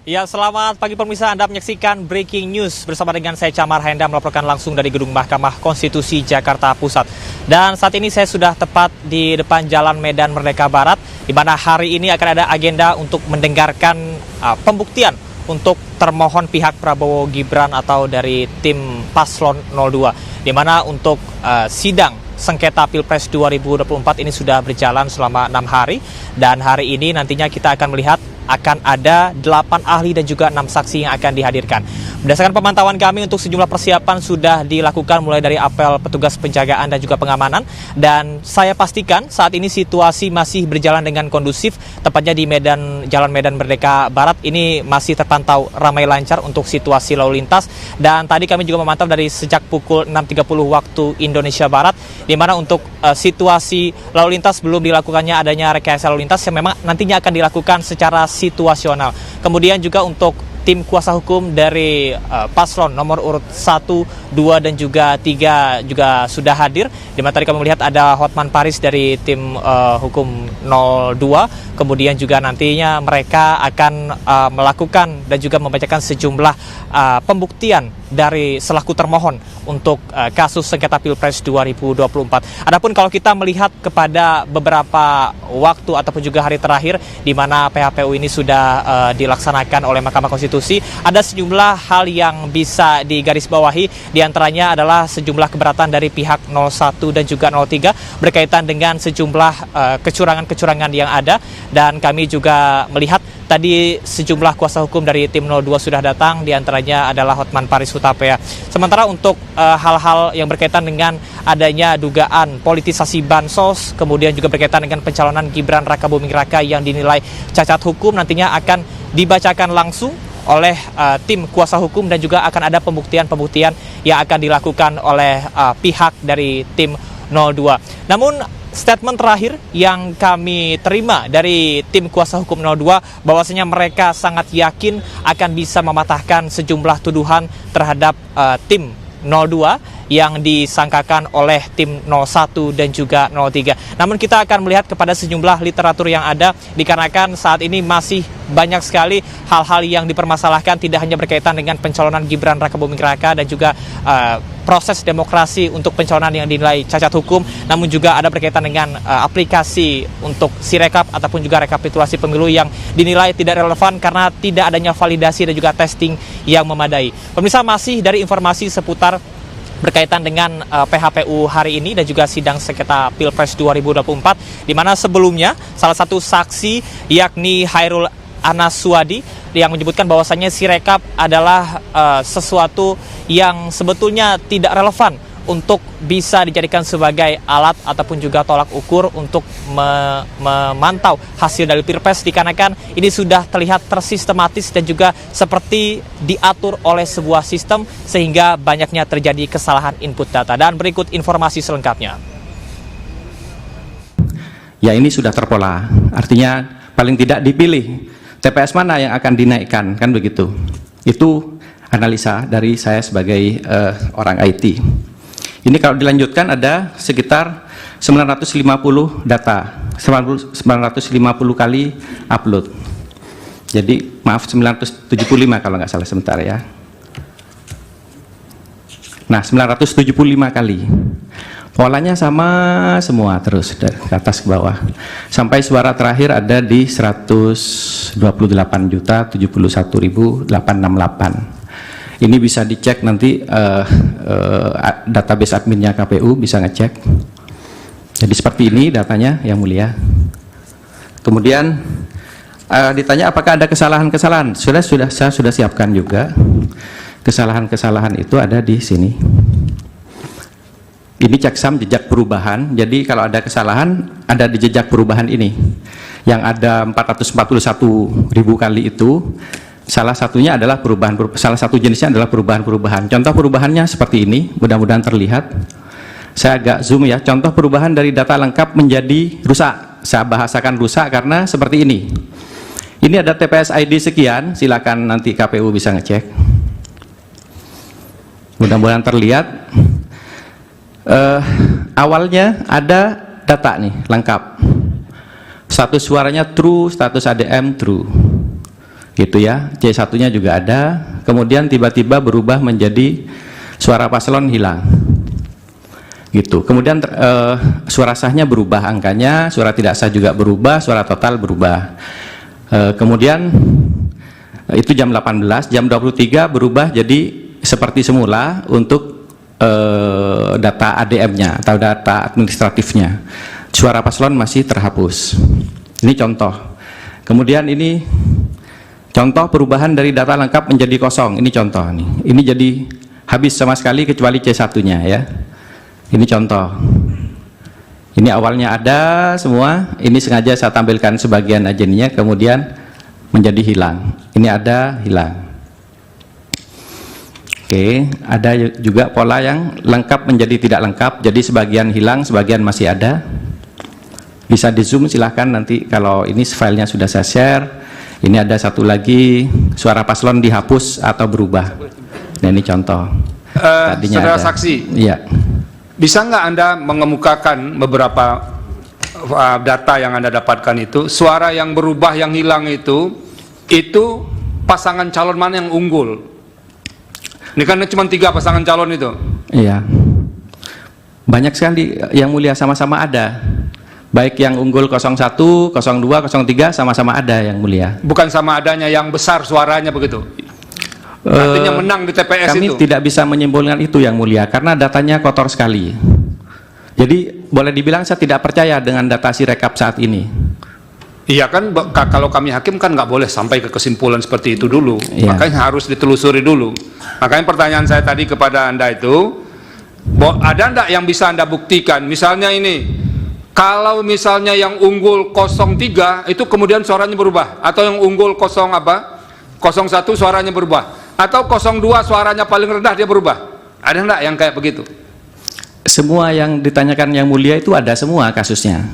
Ya, selamat pagi pemirsa. Anda menyaksikan Breaking News bersama dengan saya Camar Hendra melaporkan langsung dari Gedung Mahkamah Konstitusi Jakarta Pusat. Dan saat ini saya sudah tepat di depan Jalan Medan Merdeka Barat, di mana hari ini akan ada agenda untuk mendengarkan pembuktian untuk termohon pihak Prabowo Gibran atau dari tim Paslon 02, di mana untuk sidang sengketa Pilpres 2024 ini sudah berjalan selama 6 hari, dan hari ini nantinya kita akan melihat akan ada 8 ahli dan juga 6 saksi yang akan dihadirkan. Berdasarkan pemantauan kami, untuk sejumlah persiapan sudah dilakukan mulai dari apel petugas penjagaan dan juga pengamanan, dan saya pastikan saat ini situasi masih berjalan dengan kondusif, tepatnya di Jalan Medan Merdeka Barat ini masih terpantau ramai lancar untuk situasi lalu lintas. Dan tadi kami juga memantau dari sejak pukul 6.30 waktu Indonesia Barat, di mana untuk situasi lalu lintas belum dilakukannya adanya rekayasa lalu lintas yang memang nantinya akan dilakukan secara situasional. Kemudian juga untuk tim kuasa hukum dari paslon nomor urut 1, 2, dan juga 3 juga sudah hadir. Di mana tadi kami melihat ada Hotman Paris dari tim hukum 02. Kemudian juga nantinya mereka akan melakukan dan juga membacakan sejumlah pembuktian dari selaku termohon untuk kasus sengketa Pilpres 2024. Adapun kalau kita melihat kepada beberapa waktu ataupun juga hari terakhir di mana PHPU ini sudah dilaksanakan oleh Mahkamah Konstitusi, ada sejumlah hal yang bisa digarisbawahi. Di antaranya adalah sejumlah keberatan dari pihak 01 dan juga 03 berkaitan dengan sejumlah kecurangan-kecurangan yang ada, dan kami juga melihat tadi sejumlah kuasa hukum dari tim 02 sudah datang, di antaranya adalah Hotman Paris Hutapea. Sementara untuk hal-hal yang berkaitan dengan adanya dugaan politisasi bansos, kemudian juga berkaitan dengan pencalonan Gibran Rakabuming Raka yang dinilai cacat hukum, nantinya akan dibacakan langsung oleh tim kuasa hukum, dan juga akan ada pembuktian-pembuktian yang akan dilakukan oleh pihak dari tim 02. Namun statement terakhir yang kami terima dari tim kuasa hukum 02 bahwasanya mereka sangat yakin akan bisa mematahkan sejumlah tuduhan terhadap tim 02 yang disangkakan oleh tim 01 dan juga 03. Namun kita akan melihat kepada sejumlah literatur yang ada, dikarenakan saat ini masih banyak sekali hal-hal yang dipermasalahkan, tidak hanya berkaitan dengan pencalonan Gibran Rakabuming Raka dan juga proses demokrasi untuk pencalonan yang dinilai cacat hukum, namun juga ada berkaitan dengan aplikasi untuk Sirekap ataupun juga rekapitulasi pemilu yang dinilai tidak relevan karena tidak adanya validasi dan juga testing yang memadai. Pemirsa, masih dari informasi seputar berkaitan dengan PHPU hari ini dan juga sidang sengketa Pilpres 2024, di mana sebelumnya salah satu saksi yakni Hairul Anasuwadi yang menyebutkan bahwasannya Sirekap adalah sesuatu yang sebetulnya tidak relevan untuk bisa dijadikan sebagai alat ataupun juga tolak ukur untuk memantau hasil dari Pilpres, dikarenakan ini sudah terlihat tersistematis dan juga seperti diatur oleh sebuah sistem sehingga banyaknya terjadi kesalahan input data. Dan berikut informasi selengkapnya. Ya, ini sudah terpola, artinya paling tidak dipilih TPS mana yang akan dinaikkan, kan begitu. Itu analisa dari saya sebagai orang IT. Ini kalau dilanjutkan ada sekitar 950 data, 950 kali upload. Jadi maaf, 975 kalau nggak salah, sebentar ya. Nah, 975 kali. Polanya sama semua terus dari atas ke bawah. Sampai suara terakhir ada di 128.071.868. Ini bisa dicek nanti, database adminnya KPU bisa ngecek. Jadi seperti ini datanya, yang mulia. Kemudian ditanya apakah ada kesalahan-kesalahan. Saya sudah siapkan juga. Kesalahan-kesalahan itu ada di sini. Ini checksum jejak perubahan. Jadi kalau ada kesalahan ada di jejak perubahan ini. Yang ada 441.000 kali itu. Salah satunya adalah salah satu jenisnya adalah perubahan-perubahan. Contoh perubahannya seperti ini, mudah-mudahan terlihat. Saya agak zoom ya. Contoh perubahan dari data lengkap menjadi rusak. Saya bahasakan rusak karena seperti ini. Ini ada TPS ID sekian, silakan nanti KPU bisa ngecek. Mudah-mudahan terlihat. Awalnya ada data nih, lengkap. Status suaranya true, status ADM true. gitu ya. C1-nya juga ada, kemudian tiba-tiba berubah menjadi suara paslon hilang, gitu. Kemudian suara sahnya berubah angkanya, suara tidak sah juga berubah, suara total berubah. Kemudian itu jam 18, jam 23 berubah jadi seperti semula untuk data ADM-nya atau data administratifnya. Suara paslon masih terhapus. Ini contoh. Kemudian ini contoh perubahan dari data lengkap menjadi kosong. Ini contoh nih. Ini jadi habis sama sekali kecuali C1-nya ya. Ini contoh. Ini awalnya ada semua. Ini sengaja saya tampilkan sebagian aja nih, kemudian menjadi hilang. Ini ada, hilang. Oke, ada juga pola yang lengkap menjadi tidak lengkap. Jadi sebagian hilang, sebagian masih ada. Bisa di zoom silahkan nanti kalau ini filenya sudah saya share. Ini ada satu lagi, suara paslon dihapus atau berubah. Nah ini contoh. Saudara saksi, iya. Bisa nggak Anda mengemukakan beberapa data yang Anda dapatkan itu, suara yang berubah yang hilang itu pasangan calon mana yang unggul? Ini kan cuma 3 pasangan calon itu. Iya. Banyak sekali yang mulia, sama-sama ada. Baik yang unggul 01, 02, 03 sama-sama ada yang mulia. Bukan sama adanya yang besar suaranya begitu. Artinya menang di TPS kami itu. Kami tidak bisa menyimpulkan itu yang mulia karena datanya kotor sekali. Jadi boleh dibilang saya tidak percaya dengan data Sirekap saat ini. Iya kan, kalau kami hakim kan nggak boleh sampai ke kesimpulan seperti itu dulu. Iya. Makanya harus ditelusuri dulu. Makanya pertanyaan saya tadi kepada Anda itu, ada enggak yang bisa Anda buktikan? Misalnya ini, kalau misalnya yang unggul 03 itu kemudian suaranya berubah, atau yang unggul 01 suaranya berubah, atau 02 suaranya paling rendah dia berubah. Ada enggak yang kayak begitu? Semua yang ditanyakan yang mulia itu ada semua kasusnya.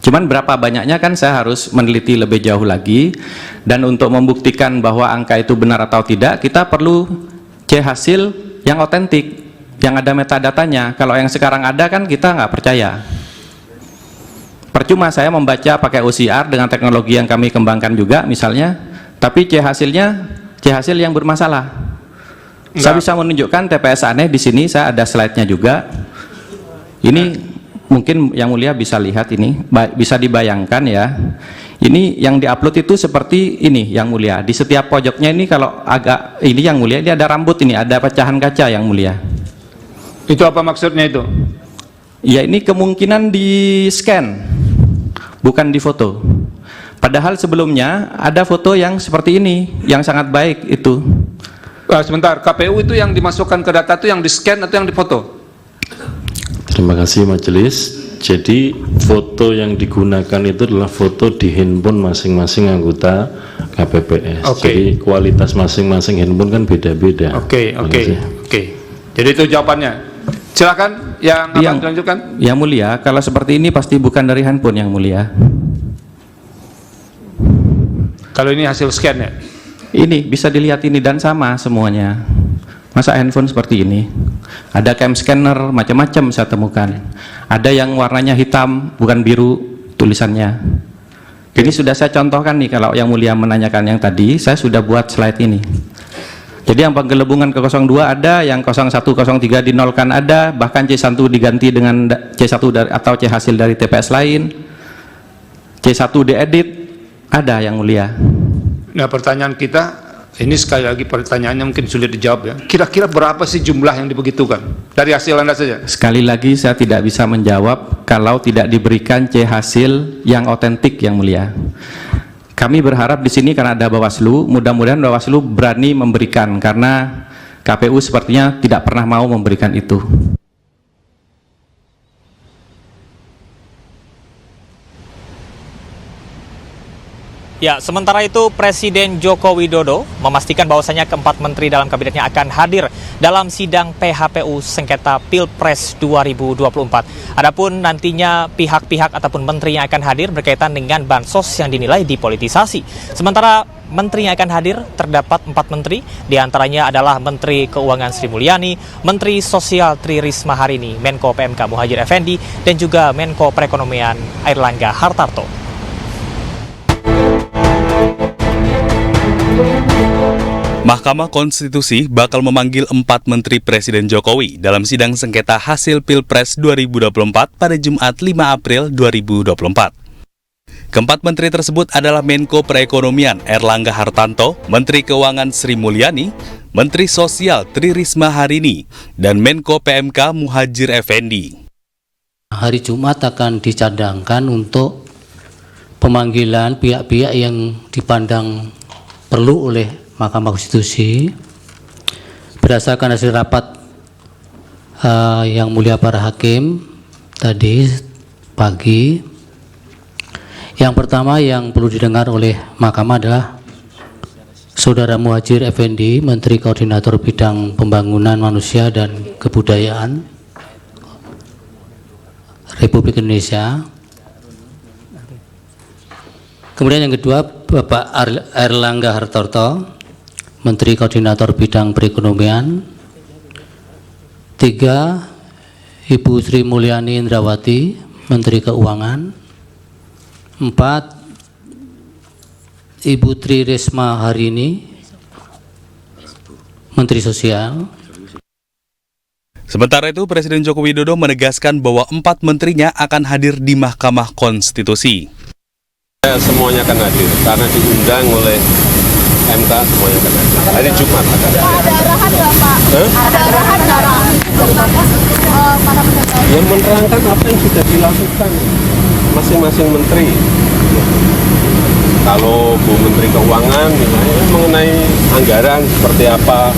Cuman berapa banyaknya kan saya harus meneliti lebih jauh lagi, dan untuk membuktikan bahwa angka itu benar atau tidak kita perlu C hasil yang otentik, yang ada metadatanya. Kalau yang sekarang ada kan kita nggak percaya. Percuma saya membaca pakai OCR dengan teknologi yang kami kembangkan juga misalnya, tapi C hasilnya C hasil yang bermasalah. Saya bisa menunjukkan TPS aneh di sini, saya ada slide-nya juga. Ini mungkin yang mulia bisa lihat, ini bisa dibayangkan ya. Ini yang diupload itu seperti ini yang mulia. Di setiap pojoknya ini kalau agak ini yang mulia, ini ada rambut, ini ada pecahan kaca yang mulia. Itu apa maksudnya itu? Ya ini kemungkinan di scan, bukan di foto. Padahal sebelumnya ada foto yang seperti ini, yang sangat baik itu. Sebentar, KPU itu yang dimasukkan ke data itu yang di scan atau yang difoto? Terima kasih majelis. Jadi foto yang digunakan itu adalah foto di handphone masing-masing anggota KPPS. Jadi kualitas masing-masing handphone kan beda-beda. Oke. Jadi itu jawabannya. Silakan yang akan dilanjutkan. Yang mulia, kalau seperti ini pasti bukan dari handphone yang mulia. Kalau ini hasil scan ya? Ini bisa dilihat ini dan sama semuanya. Masa handphone seperti ini? Ada cam scanner macam-macam saya temukan. Ada yang warnanya hitam bukan biru tulisannya. Ini sudah saya contohkan nih, kalau yang mulia menanyakan yang tadi, saya sudah buat slide ini. Jadi yang penggelembungan ke 02 ada, yang 01, 03 dinolkan ada, bahkan C1 diganti dengan C1 atau C hasil dari TPS lain. C1 diedit ada yang mulia. Nah pertanyaan kita, ini sekali lagi pertanyaannya mungkin sulit dijawab ya. Kira-kira berapa sih jumlah yang dibegitukan? Dari hasil Anda saja. Sekali lagi saya tidak bisa menjawab kalau tidak diberikan C hasil yang otentik yang mulia. Kami berharap di sini karena ada Bawaslu, mudah-mudahan Bawaslu berani memberikan, karena KPU sepertinya tidak pernah mau memberikan itu. Ya, sementara itu Presiden Joko Widodo memastikan bahwasanya keempat menteri dalam kabinetnya akan hadir dalam sidang PHPU sengketa Pilpres 2024. Adapun nantinya pihak-pihak ataupun menteri yang akan hadir berkaitan dengan bansos yang dinilai dipolitisasi. Sementara menteri yang akan hadir terdapat 4 menteri, diantaranya adalah Menteri Keuangan Sri Mulyani, Menteri Sosial Tri Risma Harini, Menko PMK Muhadjir Effendi, dan juga Menko Perekonomian Airlangga Hartarto. Mahkamah Konstitusi bakal memanggil 4 Menteri Presiden Jokowi dalam sidang sengketa hasil Pilpres 2024 pada Jumat 5 April 2024. Keempat menteri tersebut adalah Menko Perekonomian Erlangga Hartarto, Menteri Keuangan Sri Mulyani, Menteri Sosial Tri Risma Harini, dan Menko PMK Muhadjir Effendi. Hari Jumat akan dicadangkan untuk pemanggilan pihak-pihak yang dipandang perlu oleh Mahkamah Konstitusi berdasarkan hasil rapat yang mulia para hakim tadi pagi. Yang pertama yang perlu didengar oleh Mahkamah adalah Saudara Muhadjir Effendi, Menteri Koordinator Bidang Pembangunan Manusia dan Kebudayaan Republik Indonesia. Kemudian yang kedua Bapak Erlangga Hartarto, Menteri Koordinator Bidang Perekonomian. 3, Ibu Sri Mulyani Indrawati, Menteri Keuangan. 4, Ibu Tri Risma Harini, Menteri Sosial. Sementara itu, Presiden Joko Widodo menegaskan bahwa 4 menterinya akan hadir di Mahkamah Konstitusi. Semuanya akan hadir, karena diundang oleh MK, semuanya akan hadir. Hari Jumat akan hadir. Ada arahan nggak, Pak? Ada arahan nggak? Yang menerangkan apa yang sudah dilakukan masing-masing menteri. Kalau Bu Menteri Keuangan misalnya mengenai anggaran seperti apa,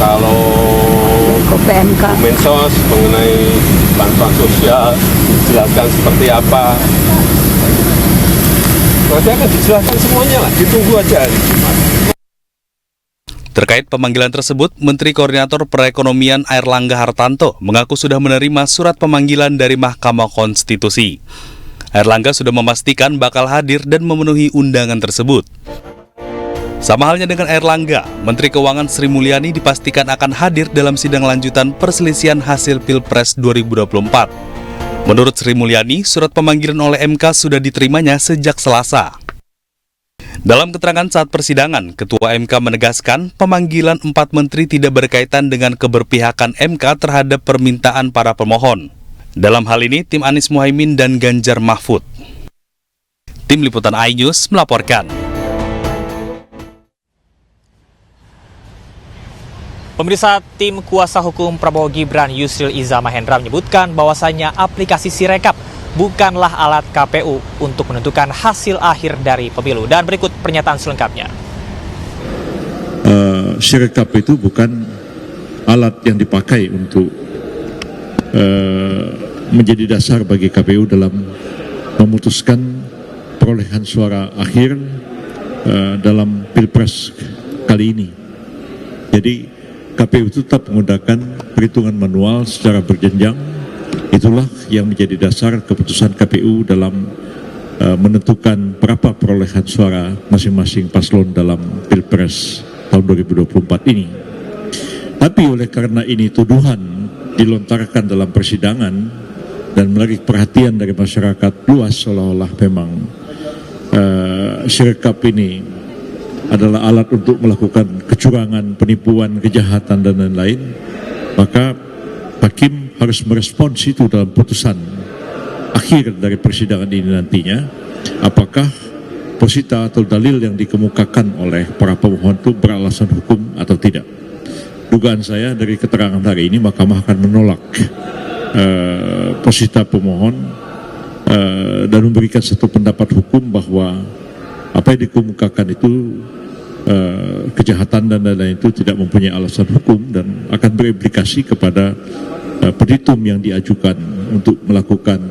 kalau PMK Mensos mengenai bantuan sosial dijelaskan seperti apa. Nanti akan dijelaskan semuanya lah, ditunggu aja hari Jumat. Terkait pemanggilan tersebut, Menteri Koordinator Perekonomian Erlangga Hartarto mengaku sudah menerima surat pemanggilan dari Mahkamah Konstitusi. Erlangga sudah memastikan bakal hadir dan memenuhi undangan tersebut. Sama halnya dengan Erlangga, Menteri Keuangan Sri Mulyani dipastikan akan hadir dalam sidang lanjutan perselisihan hasil Pilpres 2024. Menurut Sri Mulyani, surat pemanggilan oleh MK sudah diterimanya sejak Selasa. Dalam keterangan saat persidangan, Ketua MK menegaskan pemanggilan 4 menteri tidak berkaitan dengan keberpihakan MK terhadap permintaan para pemohon. Dalam hal ini, tim Anies Muhaimin dan Ganjar Mahfud. Tim Liputan iNews melaporkan. Pemirsa, tim kuasa hukum Prabowo Gibran Yusril Iza Mahendra menyebutkan bahwasannya aplikasi Sirekap bukanlah alat KPU untuk menentukan hasil akhir dari pemilu. Dan berikut pernyataan selengkapnya. Sirekap itu bukan alat yang dipakai untuk menjadi dasar bagi KPU dalam memutuskan perolehan suara akhir dalam Pilpres kali ini. Jadi KPU tetap menggunakan perhitungan manual secara berjenjang. Itulah yang menjadi dasar keputusan KPU dalam menentukan berapa perolehan suara masing-masing paslon dalam Pilpres tahun 2024 ini. Tapi oleh karena ini tuduhan dilontarkan dalam persidangan dan menarik perhatian dari masyarakat luas seolah-olah memang Sirekap ini adalah alat untuk melakukan kecurangan, penipuan, kejahatan dan lain-lain, maka hakim harus merespons itu dalam putusan akhir dari persidangan ini nantinya, apakah posita atau dalil yang dikemukakan oleh para pemohon itu beralasan hukum atau tidak. Dugaan saya dari keterangan hari ini Mahkamah akan menolak posita pemohon dan memberikan satu pendapat hukum bahwa apa yang dikemukakan itu kejahatan dan lain-lain itu tidak mempunyai alasan hukum dan akan berimplikasi kepada petitum yang diajukan untuk melakukan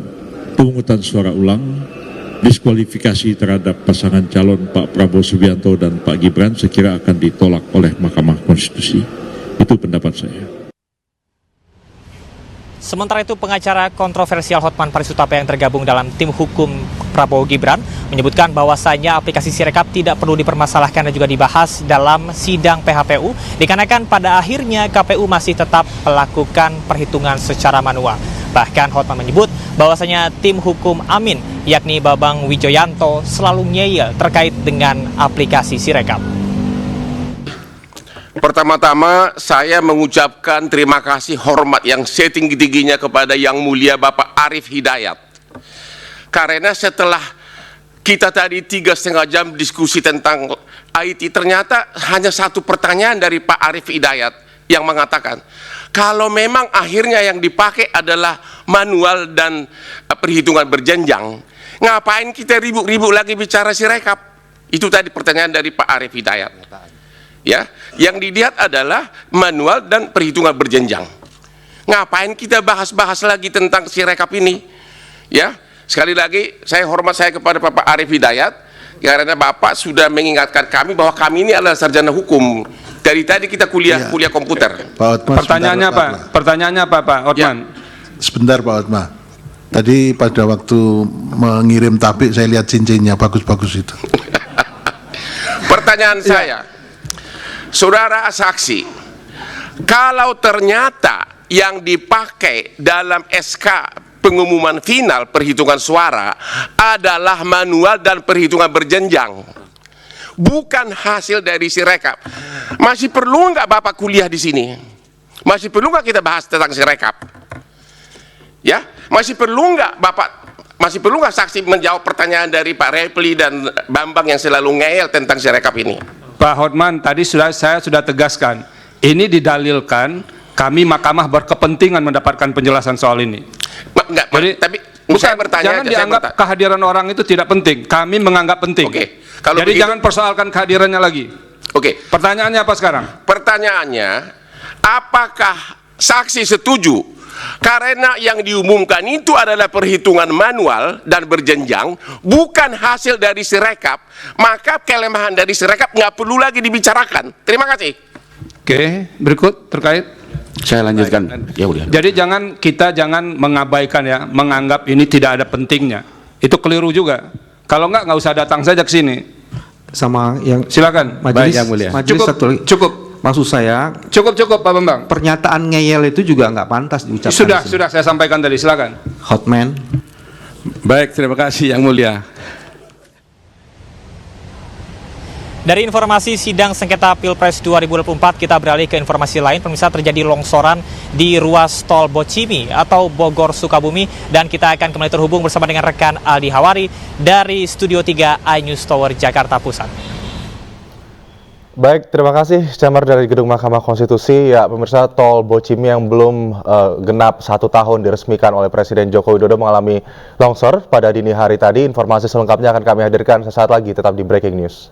pemungutan suara ulang, diskualifikasi terhadap pasangan calon Pak Prabowo Subianto dan Pak Gibran, sekira akan ditolak oleh Mahkamah Konstitusi. Itu pendapat saya. Sementara itu, pengacara kontroversial Hotman Paris Hutapea yang tergabung dalam tim hukum Prabowo Gibran menyebutkan bahwasanya aplikasi Sirekap tidak perlu dipermasalahkan dan juga dibahas dalam sidang PHPU, dikarenakan pada akhirnya KPU masih tetap melakukan perhitungan secara manual. Bahkan Hotman menyebut bahwasanya tim hukum Amin, yakni Babang Wijoyanto, selalu ngeyel terkait dengan aplikasi Sirekap. Pertama-tama saya mengucapkan terima kasih hormat yang setinggi-tingginya kepada Yang Mulia Bapak Arief Hidayat. Karena setelah kita tadi 3,5 jam diskusi tentang IT, ternyata hanya satu pertanyaan dari Pak Arief Hidayat yang mengatakan, kalau memang akhirnya yang dipakai adalah manual dan perhitungan berjenjang, ngapain kita ribut-ribut lagi bicara Sirekap? Itu tadi pertanyaan dari Pak Arief Hidayat. Ya, yang dilihat adalah manual dan perhitungan berjenjang. Ngapain kita bahas-bahas lagi tentang Sirekap ini? Ya, sekali lagi saya hormat saya kepada Bapak Arief Hidayat karena Bapak sudah mengingatkan kami bahwa kami ini adalah sarjana hukum. Dari tadi kita kuliah komputer. Pak Hotma, Pertanyaannya apa Pak Hotman? Sebentar Pak Hotma. Tadi pada waktu mengirim tabik saya lihat cincinnya bagus-bagus itu. Pertanyaan saya, saudara saksi, kalau ternyata yang dipakai dalam SK pengumuman final perhitungan suara adalah manual dan perhitungan berjenjang, bukan hasil dari Sirekap, masih perlu nggak Bapak kuliah di sini? Masih perlu nggak kita bahas tentang Sirekap? Ya, masih perlu nggak Bapak? Masih perlu nggak saksi menjawab pertanyaan dari Pak Repli dan Bambang yang selalu ngeyel tentang Sirekap ini? Pak Hotman, tadi saya sudah tegaskan, ini didalilkan kami mahkamah berkepentingan mendapatkan penjelasan soal ini. Jadi, tapi bukan, jangan dianggap kehadiran orang itu tidak penting. Kami menganggap penting. Oke. Kalau jadi begitu, jangan persoalkan kehadirannya lagi. Oke. Pertanyaannya apa sekarang? Pertanyaannya, apakah saksi setuju karena yang diumumkan itu adalah perhitungan manual dan berjenjang, bukan hasil dari Sirekap, maka kelemahan dari Sirekap nggak perlu lagi dibicarakan. Terima kasih. Oke, berikut terkait. Saya lanjutkan. Ya udah. Jadi jangan mengabaikan ya, menganggap ini tidak ada pentingnya. Itu keliru juga. Kalau nggak usah datang saja ke sini. Sama yang silakan. Majelis, Baik, Yang Mulia. Majelis cukup. Maksud saya, cukup Pak Bambang. Pernyataan ngeyel itu juga nggak pantas diucapkan. Sudah saya sampaikan tadi. Silakan. Hotman. Baik, terima kasih Yang Mulia. Dari informasi sidang sengketa Pilpres 2024, kita beralih ke informasi lain. Pemirsa, terjadi longsoran di ruas tol Bocimi atau Bogor Sukabumi, dan kita akan kembali terhubung bersama dengan rekan Aldi Hawari dari Studio 3 iNews Tower Jakarta Pusat. Baik, terima kasih Camar dari Gedung Mahkamah Konstitusi. Ya, pemirsa, tol Bocimi yang belum genap 1 tahun diresmikan oleh Presiden Joko Widodo mengalami longsor pada dini hari tadi. Informasi selengkapnya akan kami hadirkan sesaat lagi, tetap di Breaking News.